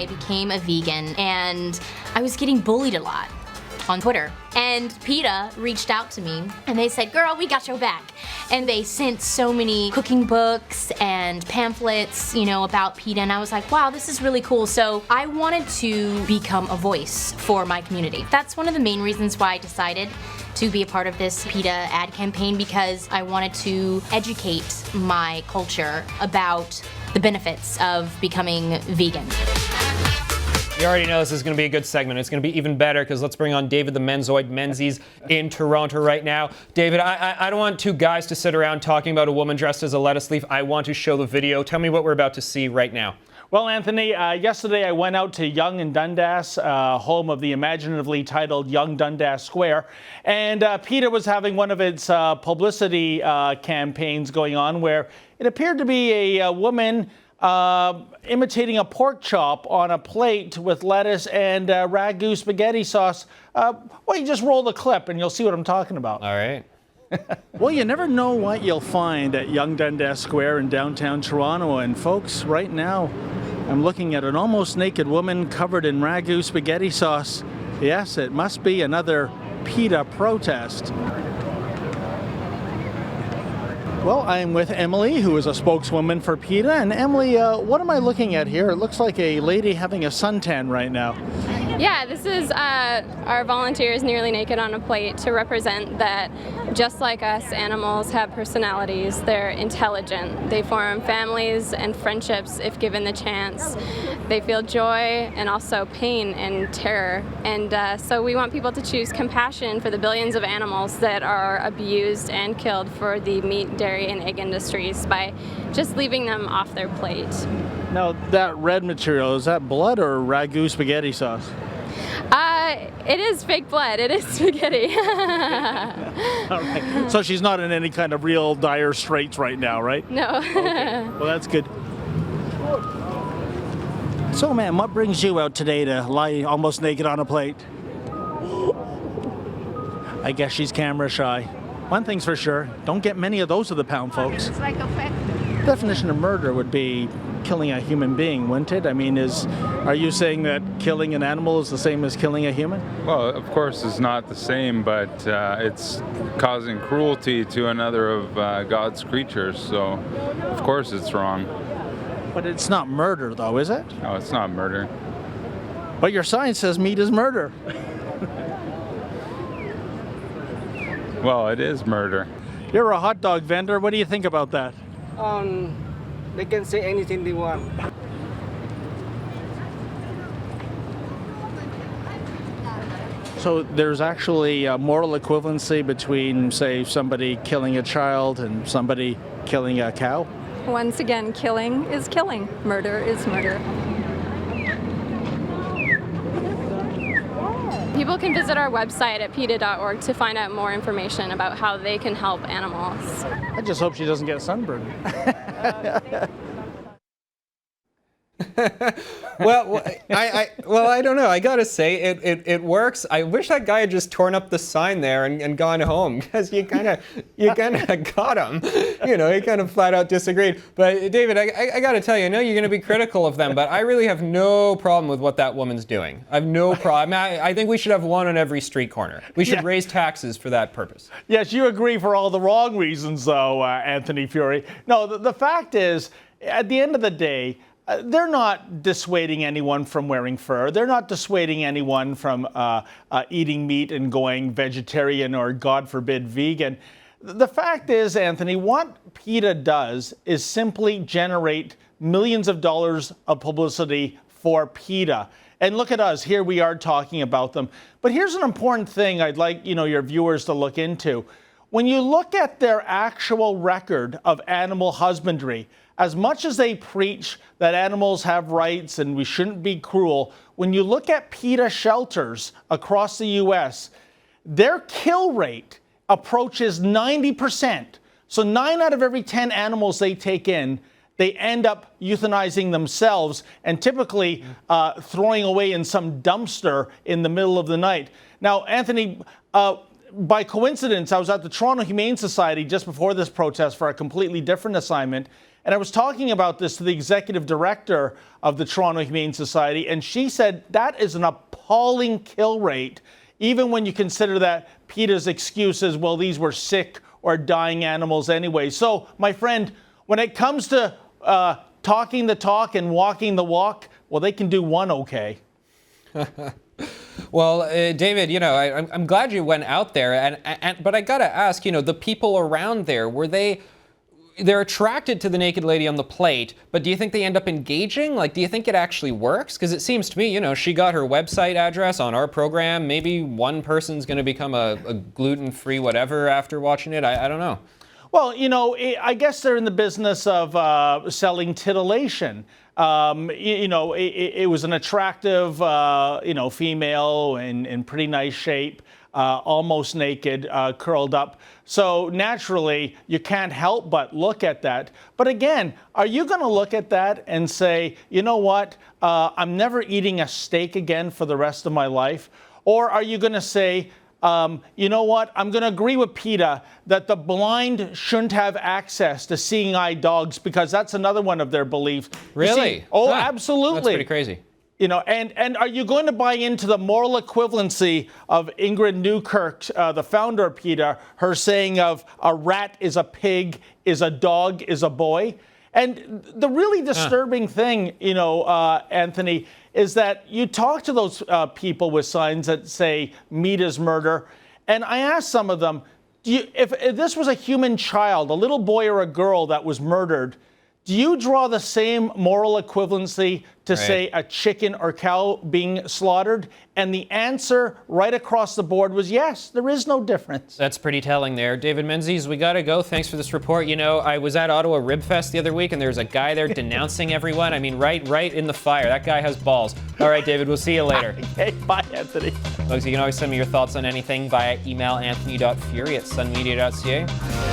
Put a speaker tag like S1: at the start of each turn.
S1: I became a vegan and I was getting bullied a lot on Twitter. And PETA reached out to me and they said, girl, we got your back. And they sent so many cooking books and pamphlets, about PETA. And I was like, wow, this is really cool. So I wanted to become a voice for my community. That's one of the main reasons why I decided to be a part of this PETA ad campaign, because I wanted to educate my culture about the benefits of becoming vegan.
S2: You already know this is going to be a good segment. It's going to be even better because let's bring on David the Menzoid Menzies in Toronto right now. David, I don't want two guys to sit around talking about a woman dressed as a lettuce leaf. I want to show the video. Tell me what we're about to see right now.
S3: Well, Anthony, yesterday I went out to Yonge and Dundas, home of the imaginatively titled Yonge Dundas Square, and PETA was having one of its publicity campaigns going on where it appeared to be a woman imitating a pork chop on a plate with lettuce and ragu spaghetti sauce. Well, you just roll the clip and you'll see what I'm talking about.
S2: All right.
S3: Well, you never know what you'll find at Yonge Dundas Square in downtown Toronto. And folks, right now, I'm looking at an almost naked woman covered in ragu spaghetti sauce. Yes, it must be another PETA protest. Well, I'm with Emily, who is a spokeswoman for PETA. And Emily, what am I looking at here? It looks like a lady having a suntan right now.
S4: Yeah, this is our volunteers nearly naked on a plate to represent that just like us, animals have personalities. They're intelligent. They form families and friendships if given the chance. They feel joy and also pain and terror. And so we want people to choose compassion for the billions of animals that are abused and killed for the meat, dairy, and egg industries by just leaving them off their plate.
S3: Now, that red material, is that blood or ragu spaghetti sauce?
S4: It is fake blood. It is spaghetti.
S3: All right. So she's not in any kind of real dire straits right now, right?
S4: No.
S3: Okay. Well, that's good. So, ma'am, what brings you out today to lie almost naked on a plate? I guess she's camera shy. One thing's for sure, don't get many of those to the pound, folks.
S5: It's like a fact.
S3: The definition of murder would be killing a human being, wouldn't it? I mean, are you saying that killing an animal is the same as killing a human?
S6: Well, of course it's not the same, but it's causing cruelty to another of God's creatures, so of course it's wrong.
S3: But it's not murder, though, is it?
S6: No, it's not murder.
S3: But your sign says meat is murder.
S6: Well, it is murder.
S3: You're a hot dog vendor. What do you think about that?
S7: They can say anything they want.
S3: So there's actually a moral equivalency between, say, somebody killing a child and somebody killing a cow?
S8: Once again, killing is killing. Murder is murder.
S4: People can visit our website at PETA.org to find out more information about how they can help animals.
S3: I just hope she doesn't get sunburned.
S2: Well, I don't know. I gotta say, it works. I wish that guy had just torn up the sign there and gone home, because you kind of got him. He kind of flat out disagreed. But David, I gotta tell you, I know you're gonna be critical of them, but I really have no problem with what that woman's doing. I have no problem. I think we should have one on every street corner. We should raise taxes for that purpose.
S3: Yes, you agree for all the wrong reasons, though, Anthony Fury. No, the fact is, at the end of the day, they're not dissuading anyone from wearing fur. They're not dissuading anyone from eating meat and going vegetarian or, God forbid, vegan. The fact is, Anthony, what PETA does is simply generate millions of dollars of publicity for PETA. And look at us, here we are talking about them. But here's an important thing I'd like your viewers to look into. When you look at their actual record of animal husbandry, as much as they preach that animals have rights and we shouldn't be cruel, when you look at PETA shelters across the U.S., their kill rate approaches 90%. So 9 out of every 10 animals they take in, they end up euthanizing themselves and typically throwing away in some dumpster in the middle of the night. Now, Anthony, by coincidence, I was at the Toronto Humane Society just before this protest for a completely different assignment. And I was talking about this to the executive director of the Toronto Humane Society, and she said that is an appalling kill rate, even when you consider that PETA's excuse is, well, these were sick or dying animals anyway. So, my friend, when it comes to talking the talk and walking the walk, well, they can do one okay.
S2: Well, David, you know, I'm glad you went out there, but I gotta ask, you know, the people around there, they're attracted to the naked lady on the plate, but do you think they end up engaging? Like, do you think it actually works? Because it seems to me, you know, she got her website address on our program. Maybe one person's going to become a gluten-free whatever after watching it. I don't know.
S3: Well, you know, I guess they're in the business of selling titillation. You know, it was an attractive, you know, female in pretty nice shape. Almost naked, curled up. So naturally, you can't help but look at that. But again, are you going to look at that and say, you know what, I'm never eating a steak again for the rest of my life? Or are you going to say, you know what, I'm going to agree with PETA that the blind shouldn't have access to seeing eye dogs, because that's another one of their beliefs.
S2: Really?
S3: Oh, absolutely.
S2: That's pretty crazy.
S3: You know, and are you going to buy into the moral equivalency of Ingrid Newkirk, the founder of PETA, her saying of a rat is a pig, is a dog, is a boy? And the really disturbing thing, you know, Anthony, is that you talk to those people with signs that say meat is murder, and I asked some of them, if this was a human child, a little boy or a girl that was murdered, do you draw the same moral equivalency to, say, a chicken or cow being slaughtered? And the answer right across the board was yes, there is no difference.
S2: That's pretty telling there. David Menzies, we got to go. Thanks for this report. You know, I was at Ottawa Rib Fest the other week, and there was a guy there denouncing everyone. I mean, right in the fire. That guy has balls. All right, David, we'll see you later.
S3: Okay, bye, Anthony.
S2: Folks, you can always send me your thoughts on anything via email, anthony.fury@sunmedia.ca.